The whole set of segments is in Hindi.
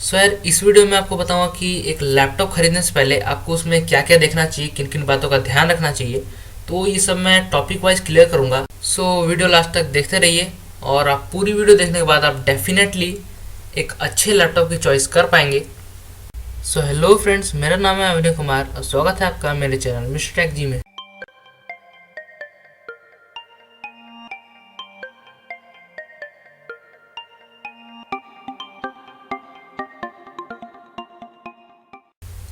सो यार इस वीडियो में आपको बताऊंगा कि एक लैपटॉप खरीदने से पहले आपको उसमें क्या क्या देखना चाहिए, किन किन बातों का ध्यान रखना चाहिए। तो ये सब मैं टॉपिक वाइज क्लियर करूंगा। सो वीडियो लास्ट तक देखते रहिए और आप पूरी वीडियो देखने के बाद आप डेफिनेटली एक अच्छे लैपटॉप की चॉइस कर पाएंगे। सो हेलो फ्रेंड्स, मेरा नाम है अविनय कुमार और स्वागत है आपका मेरे चैनल मिस्टर टेक जी में।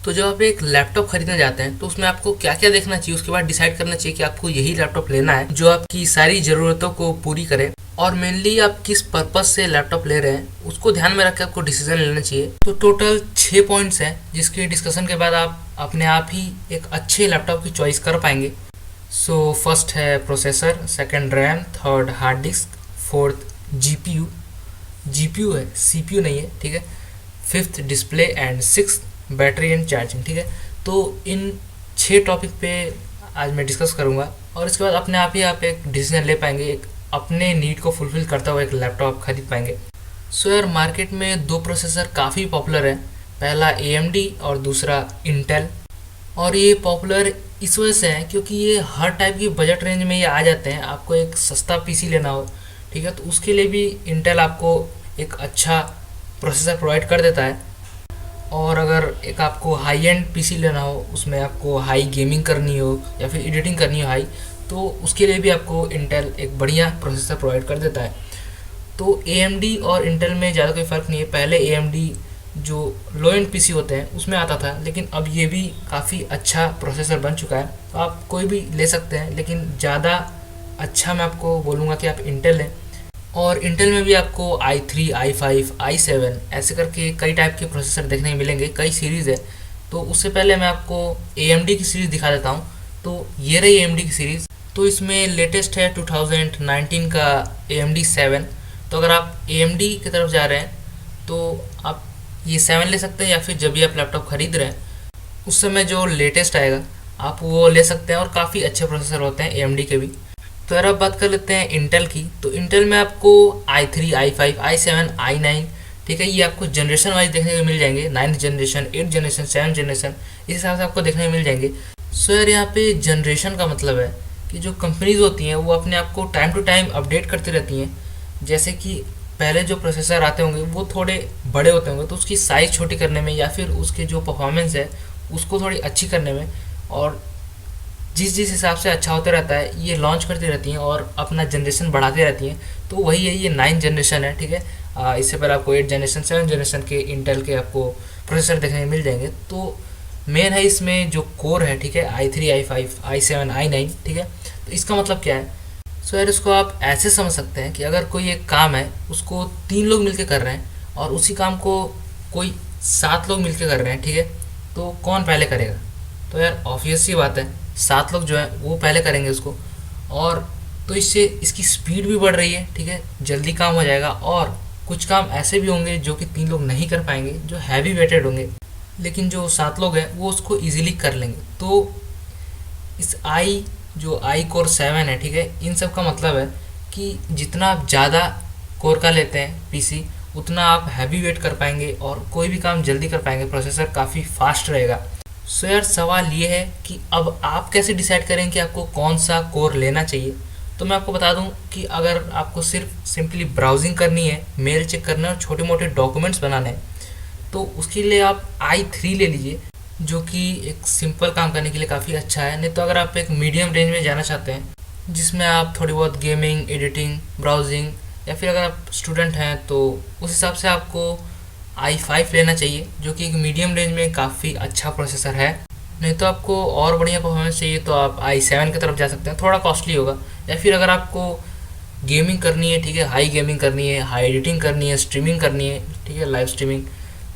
तो जब आप एक लैपटॉप खरीदने जाते हैं तो उसमें आपको क्या क्या देखना चाहिए, उसके बाद डिसाइड करना चाहिए कि आपको यही लैपटॉप लेना है जो आपकी सारी ज़रूरतों को पूरी करे। और मेनली आप किस पर्पस से लैपटॉप ले रहे हैं उसको ध्यान में रख के आपको डिसीजन लेना चाहिए। तो टोटल 6 पॉइंट्स हैं जिसके डिस्कशन के बाद आप अपने आप ही एक अच्छे लैपटॉप की चॉइस कर पाएंगे। सो फर्स्ट है processor, second RAM, third hard disk, fourth GPU, GPU है सीपीयू नहीं है, ठीक है। Fifth display and six battery and charging, ठीक है। तो इन 6 टॉपिक पे आज मैं डिस्कस करूंगा और इसके बाद अपने आप ही आप एक डिसीजन ले पाएंगे, एक अपने नीड को फुलफिल करता हुआ एक लैपटॉप खरीद पाएंगे। सो यार मार्केट में 2 प्रोसेसर काफ़ी पॉपुलर है, पहला AMD और दूसरा इंटेल। और ये पॉपुलर इस वजह से है क्योंकि ये हर टाइप की बजट रेंज में ये आ जाते हैं। आपको एक सस्ता पीसी लेना हो, ठीक है, तो उसके लिए भी इंटेल आपको एक अच्छा प्रोसेसर प्रोवाइड कर देता है। और अगर एक आपको हाई एंड पीसी लेना हो, उसमें आपको हाई गेमिंग करनी हो या फिर एडिटिंग करनी हो हाई, तो उसके लिए भी आपको इंटेल एक बढ़िया प्रोसेसर प्रोवाइड कर देता है। तो AMD और इंटेल में ज़्यादा कोई फ़र्क नहीं है। पहले AMD जो लो एंड पीसी होते हैं उसमें आता था, लेकिन अब ये भी काफ़ी अच्छा प्रोसेसर बन चुका है। तो आप कोई भी ले सकते हैं, लेकिन ज़्यादा अच्छा मैं आपको बोलूँगा कि आप इंटेल लें। और इंटेल में भी आपको i3, i5, i7 ऐसे करके कई टाइप के प्रोसेसर देखने को मिलेंगे, कई सीरीज़ है। तो उससे पहले मैं आपको AMD की सीरीज़ दिखा देता हूँ। तो ये रही AMD की सीरीज़। तो इसमें लेटेस्ट है 2019 का AMD 7। तो अगर आप AMD की तरफ जा रहे हैं तो आप ये 7 ले सकते हैं, या फिर जब भी आप लैपटॉप खरीद रहे हैं उस समय जो लेटेस्ट आएगा आप वो ले सकते हैं। और काफ़ी अच्छे प्रोसेसर होते हैं AMD के भी। तो यार अब बात कर लेते हैं इंटेल की। तो इंटेल में आपको i3, i5, i7, i9, ठीक है, ये आपको जनरेशन वाइज देखने को मिल जाएंगे। 9th generation, 8th generation, 7th generation, इस हिसाब से आपको देखने को मिल जाएंगे। सो यार यहाँ पे जनरेशन का मतलब है कि जो कंपनीज होती हैं वो अपने आप को टाइम टू टाइम अपडेट करती रहती हैं। जैसे कि पहले जो प्रोसेसर आते होंगे वो थोड़े बड़े होते होंगे, तो उसकी साइज़ छोटी करने में या फिर उसके जो परफॉर्मेंस है उसको थोड़ी अच्छी करने में, और जिस जिस हिसाब से अच्छा होता रहता है ये लॉन्च करती रहती हैं और अपना जनरेशन बढ़ाती रहती हैं। तो वही है, ये 9th जनरेशन है, ठीक है। इससे पहले आपको 8th जनरेशन, 7th जनरेशन के इंटेल के आपको प्रोसेसर देखने को मिल जाएंगे। तो मेन है इसमें जो कोर है, ठीक है, i3, i5, i7, i9, ठीक है। तो इसका मतलब क्या है? सो यार इसको आप ऐसे समझ सकते हैं कि अगर कोई एक काम है उसको 3 लोग मिलकर कर रहे हैं और उसी काम को कोई 7 लोग मिलकर कर रहे हैं, ठीक है, तो कौन पहले करेगा? तो यार ऑब्वियस सी बात है, 7 लोग जो है वो पहले करेंगे उसको। और तो इससे इसकी स्पीड भी बढ़ रही है, ठीक है, जल्दी काम हो जाएगा। और कुछ काम ऐसे भी होंगे जो कि 3 लोग नहीं कर पाएंगे, जो हैवी वेटेड होंगे, लेकिन जो 7 लोग हैं वो उसको इजीली कर लेंगे। तो इस जो आई कोर 7 है, ठीक है, इन सब का मतलब है कि जितना आप ज़्यादा कोर का लेते हैं पीसी उतना आप हैवी वेट कर पाएंगे और कोई भी काम जल्दी कर पाएंगे, प्रोसेसर काफ़ी फास्ट रहेगा। सो यार सवाल ये है कि अब आप कैसे डिसाइड करें कि आपको कौन सा कोर लेना चाहिए। तो मैं आपको बता दूं कि अगर आपको सिर्फ सिंपली ब्राउजिंग करनी है, मेल चेक करना है और छोटे मोटे डॉक्यूमेंट्स बनाने हैं, तो उसके लिए आप i3 ले लीजिए, जो कि एक सिंपल काम करने के लिए काफ़ी अच्छा है। नहीं तो अगर आप एक मीडियम रेंज में जाना चाहते हैं जिसमें आप थोड़ी बहुत गेमिंग, एडिटिंग, ब्राउजिंग, या फिर अगर आप स्टूडेंट हैं तो उस हिसाब से आपको i5 लेना चाहिए, जो कि एक मीडियम रेंज में काफ़ी अच्छा प्रोसेसर है। नहीं तो आपको और बढ़िया परफॉर्मेंस चाहिए तो आप i7 की तरफ जा सकते हैं, थोड़ा कॉस्टली होगा। या फिर अगर आपको गेमिंग करनी है, ठीक है, हाई गेमिंग करनी है, हाई एडिटिंग करनी है, स्ट्रीमिंग करनी है, ठीक है, लाइव स्ट्रीमिंग,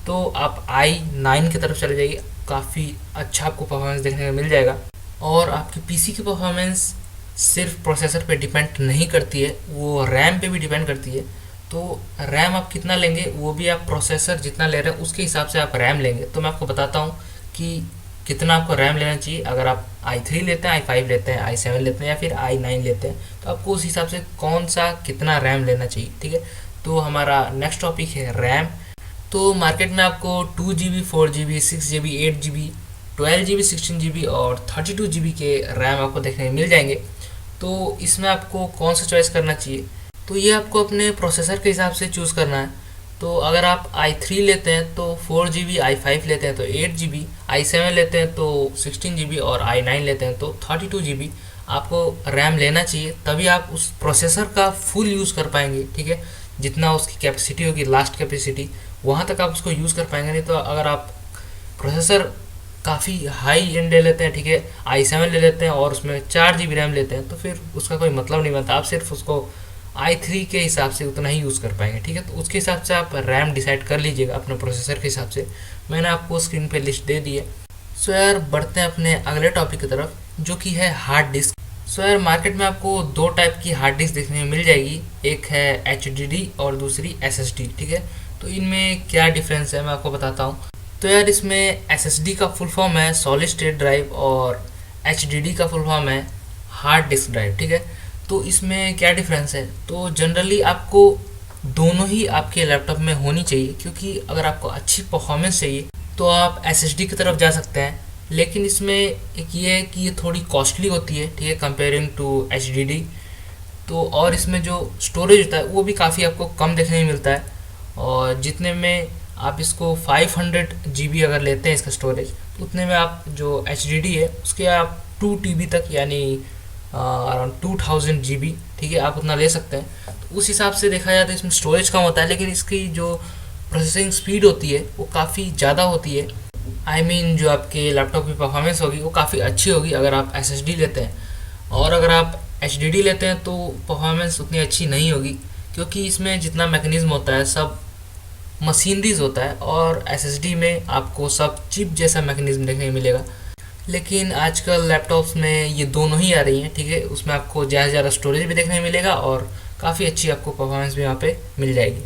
तो आप i9 की तरफ चले जाइए, काफ़ी अच्छा आपको परफॉर्मेंस देखने को मिल जाएगा। और आपकी पीसी की परफॉर्मेंस सिर्फ प्रोसेसर पे डिपेंड नहीं करती है, वो रैम पे भी डिपेंड करती है। तो रैम आप कितना लेंगे वो भी आप प्रोसेसर जितना ले रहे हैं उसके हिसाब से आप रैम लेंगे। तो मैं आपको बताता हूँ कि कितना आपको रैम लेना चाहिए। अगर आप i3 लेते हैं, i5 लेते हैं, i7 लेते हैं या फिर i9 लेते हैं, तो आपको उस हिसाब से कौन सा कितना रैम लेना चाहिए, ठीक है। तो हमारा नेक्स्ट टॉपिक है रैम। तो मार्केट में आपको 2 GB 4 GB 6 GB 8 GB 12 GB 16 GB और 32 GB के रैम आपको देखने में मिल जाएंगे। तो इसमें आपको कौन सा चॉइस करना चाहिए, तो ये आपको अपने प्रोसेसर के हिसाब से चूज़ करना है। तो अगर आप i3 लेते हैं तो 4 GB, i5 लेते हैं तो 8 GB, i7 लेते हैं तो 16 GB और i9 लेते हैं तो 32 GB आपको रैम लेना चाहिए। तभी आप उस प्रोसेसर का फुल यूज़ कर पाएंगे, ठीक है। जितना उसकी कैपेसिटी होगी, लास्ट कैपेसिटी, वहाँ तक आप उसको यूज़ कर पाएंगे। नहीं तो अगर आप प्रोसेसर काफ़ी हाई एंड ले लेते हैं, ठीक है, i7 ले लेते हैं और उसमें 4 GB रैम लेते हैं, तो फिर उसका कोई मतलब नहीं बनता। आप सिर्फ उसको i3 के हिसाब से उतना ही यूज़ कर पाएंगे, ठीक है। तो उसके हिसाब से आप रैम डिसाइड कर लीजिएगा अपने प्रोसेसर के हिसाब से। मैंने आपको स्क्रीन पे लिस्ट दे दी है। सो यार बढ़ते हैं अपने अगले टॉपिक की तरफ, जो कि है हार्ड डिस्क। सो यार मार्केट में आपको दो टाइप की हार्ड डिस्क देखने में मिल जाएगी, एक है HDD और दूसरी SSD, ठीक है। तो इनमें क्या डिफरेंस है मैं आपको बताता हूँ। तो यार इसमें SSD का फुल फॉर्म है सॉलिड स्टेट ड्राइव और HDD का फुल फॉर्म है हार्ड डिस्क ड्राइव, ठीक है। तो इसमें क्या डिफरेंस है, तो जनरली आपको दोनों ही आपके लैपटॉप में होनी चाहिए, क्योंकि अगर आपको अच्छी परफॉर्मेंस चाहिए तो आप SSD की तरफ जा सकते हैं। लेकिन इसमें एक ये है कि ये थोड़ी कॉस्टली होती है, ठीक है, कंपेयरिंग टू HDD। तो और इसमें जो स्टोरेज होता है वो भी काफ़ी आपको कम देखने में मिलता है, और जितने में आप इसको 500 GB अगर लेते हैं इसका स्टोरेज, तो उतने में आप जो HDD है उसके आप 2 TB तक, यानी अराउंड 2000 GB, ठीक है, आप उतना ले सकते हैं। तो उस हिसाब से देखा जाए तो इसमें स्टोरेज कम होता है, लेकिन इसकी जो प्रोसेसिंग स्पीड होती है वो काफ़ी ज़्यादा होती है। आई मीन जो आपके लैपटॉप की परफॉर्मेंस होगी वो काफ़ी अच्छी होगी अगर आप SSD लेते हैं, और अगर आप HDD लेते हैं तो परफॉर्मेंस उतनी अच्छी नहीं होगी, क्योंकि इसमें जितना मैकेनिज्म होता है सब मशीनरीज होता है, और SSD में आपको सब चिप जैसा मैकेनिज्म देखने को मिलेगा। लेकिन आजकल लैपटॉप्स में ये दोनों ही आ रही हैं, ठीक है। उसमें आपको ज़्यादा से ज़्यादा स्टोरेज भी देखने को मिलेगा और काफ़ी अच्छी आपको परफॉर्मेंस भी वहाँ पे मिल जाएगी।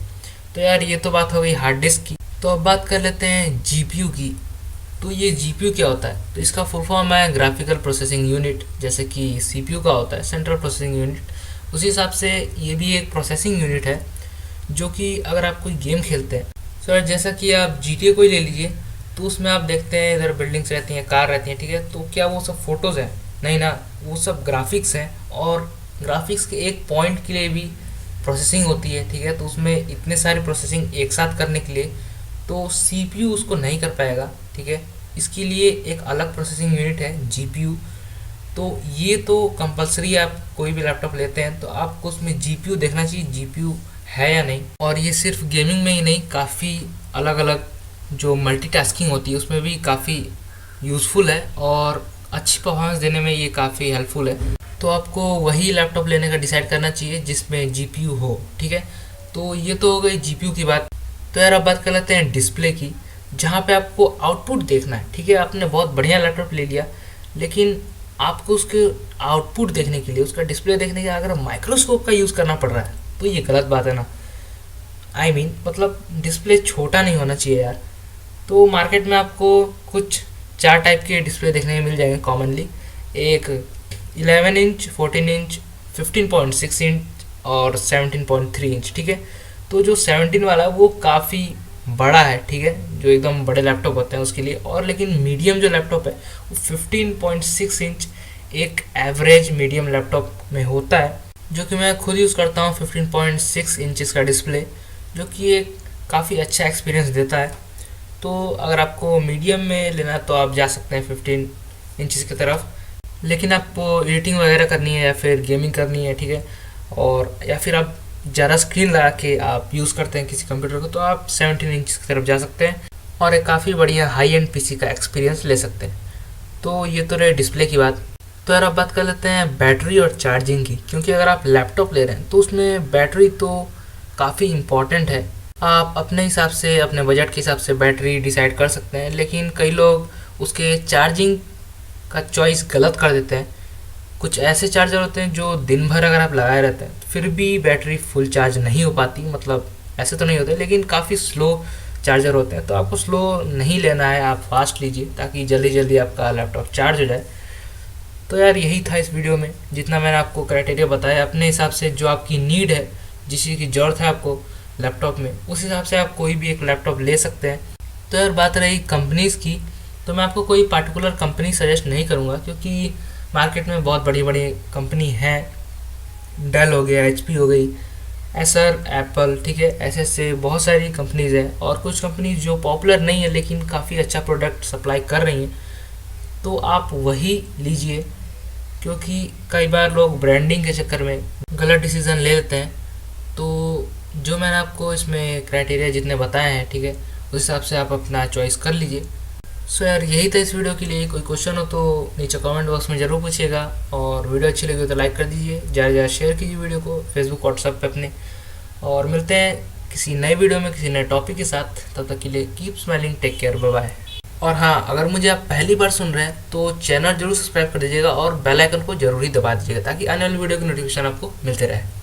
तो यार ये तो बात हो गई हार्ड डिस्क की। तो अब बात कर लेते हैं GPU की। तो ये GPU क्या होता है, तो इसका फुल फॉर्म है ग्राफिकल प्रोसेसिंग यूनिट, जैसे कि CPU का होता है सेंट्रल प्रोसेसिंग यूनिट। उसी हिसाब से ये भी एक प्रोसेसिंग यूनिट है, जो कि अगर आप कोई गेम खेलते हैं, सर जैसा कि आप GTA को ही ले लीजिए, तो उसमें आप देखते हैं इधर बिल्डिंग्स रहती हैं, कार रहती हैं, ठीक है। तो क्या वो सब फोटोज़ हैं? नहीं ना, वो सब ग्राफिक्स हैं, और ग्राफिक्स के एक पॉइंट के लिए भी प्रोसेसिंग होती है, ठीक है। तो उसमें इतने सारी प्रोसेसिंग एक साथ करने के लिए तो CPU उसको नहीं कर पाएगा, ठीक है। इसके लिए एक अलग प्रोसेसिंग यूनिट है GPU। तो ये तो कंपलसरी, आप कोई भी लैपटॉप लेते हैं तो आपको उसमें GPU देखना चाहिए, GPU है या नहीं। और ये सिर्फ गेमिंग में ही नहीं, काफ़ी अलग अलग जो मल्टीटास्किंग होती है उसमें भी काफ़ी यूज़फुल है, और अच्छी परफॉर्मेंस देने में ये काफ़ी हेल्पफुल है। तो आपको वही लैपटॉप लेने का डिसाइड करना चाहिए जिसमें GPU हो, ठीक है। तो ये तो हो गई GPU की बात। तो यार अब बात कर लेते हैं डिस्प्ले की, जहाँ पे आपको आउटपुट देखना है, ठीक है। आपने बहुत बढ़िया लैपटॉप ले लिया, लेकिन आपको उसके आउटपुट देखने के लिए, उसका डिस्प्ले देखने के लिए अगर माइक्रोस्कोप का यूज़ करना पड़ रहा है तो ये गलत बात है ना। आई मीन मतलब डिस्प्ले छोटा नहीं होना चाहिए यार। तो मार्केट में आपको कुछ 4 टाइप के डिस्प्ले देखने को मिल जाएंगे कॉमनली। एक 11 इंच, 14 इंच, 15.6 इंच और 17.3 इंच, ठीक है। तो जो 17 वाला है वो काफ़ी बड़ा है, ठीक है, जो एकदम बड़े लैपटॉप होते हैं उसके लिए। और लेकिन मीडियम जो लैपटॉप है वो 15.6 इंच एक एवरेज मीडियम लैपटॉप में होता है, जो कि मैं खुद यूज़ करता हूँ। 15.6 इंचज़ का डिस्प्ले, जो कि एक काफ़ी अच्छा एक्सपीरियंस देता है। तो अगर आपको मीडियम में लेना है तो आप जा सकते हैं 15 इंचज़ की तरफ। लेकिन आपको एडिटिंग वगैरह करनी है या फिर गेमिंग करनी है, ठीक है, और या फिर आप ज़्यादा स्क्रीन लगा के आप यूज़ करते हैं किसी कंप्यूटर को, तो आप 17 इंच की तरफ जा सकते हैं और एक काफ़ी बढ़िया हाई एंड PC का एक्सपीरियंस ले सकते हैं। तो ये तो रहे डिस्प्ले की बात। तो यार अब बात कर लेते हैं बैटरी और चार्जिंग की, क्योंकि अगर आप लैपटॉप ले रहे हैं तो उसमें बैटरी तो काफ़ी इम्पॉर्टेंट है। आप अपने हिसाब से, अपने बजट के हिसाब से बैटरी डिसाइड कर सकते हैं, लेकिन कई लोग उसके चार्जिंग का चॉइस गलत कर देते हैं। कुछ ऐसे चार्जर होते हैं जो दिन भर अगर आप लगाए रहते हैं फिर भी बैटरी फुल चार्ज नहीं हो पाती, मतलब ऐसे तो नहीं होते, लेकिन काफ़ी स्लो चार्जर होते हैं। तो आपको स्लो नहीं लेना है, आप फास्ट लीजिए ताकि जल्दी जल्दी आपका लैपटॉप चार्ज हो जाए। तो यार यही था इस वीडियो में, जितना मैंने आपको क्राइटेरिया बताया अपने हिसाब से, जो आपकी नीड है, जिस चीज़ की ज़रूरत है आपको, लैपटॉप में, उस हिसाब से आप कोई भी एक लैपटॉप ले सकते हैं। तो यार बात रही कंपनीज़ की, तो मैं आपको कोई पार्टिकुलर कंपनी सजेस्ट नहीं करूँगा, क्योंकि मार्केट में बहुत बड़ी बड़ी कंपनी हैं। डेल हो गया, एचपी हो गई, एसर, एप्पल, ठीक है, ऐसे बहुत सारी कंपनीज़ हैं। और कुछ कंपनीज जो पॉपुलर नहीं है लेकिन काफ़ी अच्छा प्रोडक्ट सप्लाई कर रही हैं, तो आप वही लीजिए। क्योंकि कई बार लोग ब्रांडिंग के चक्कर में गलत डिसीज़न ले लेते हैं। तो जो मैंने आपको इसमें क्राइटेरिया जितने बताए हैं, ठीक है, उस हिसाब से आप अपना चॉइस कर लीजिए। सो यार यही था इस वीडियो के लिए। कोई क्वेश्चन हो तो नीचे कमेंट बॉक्स में ज़रूर पूछिएगा, और वीडियो अच्छी लगी हो तो लाइक कर दीजिए, ज़्यादा से ज़्यादा शेयर कीजिए वीडियो को फेसबुक व्हाट्सएप पे अपने। और मिलते हैं किसी नए वीडियो में किसी नए टॉपिक के साथ। तब तक के लिए keep smiling, take care, bye bye. और हाँ, अगर मुझे आप पहली बार सुन रहे हैं तो चैनल जरूर सब्सक्राइब कर दीजिएगा और बेल आइकन को जरूर ही दबा दीजिएगा, ताकि आने वाली वीडियो की नोटिफिकेशन आपको मिलते रहे।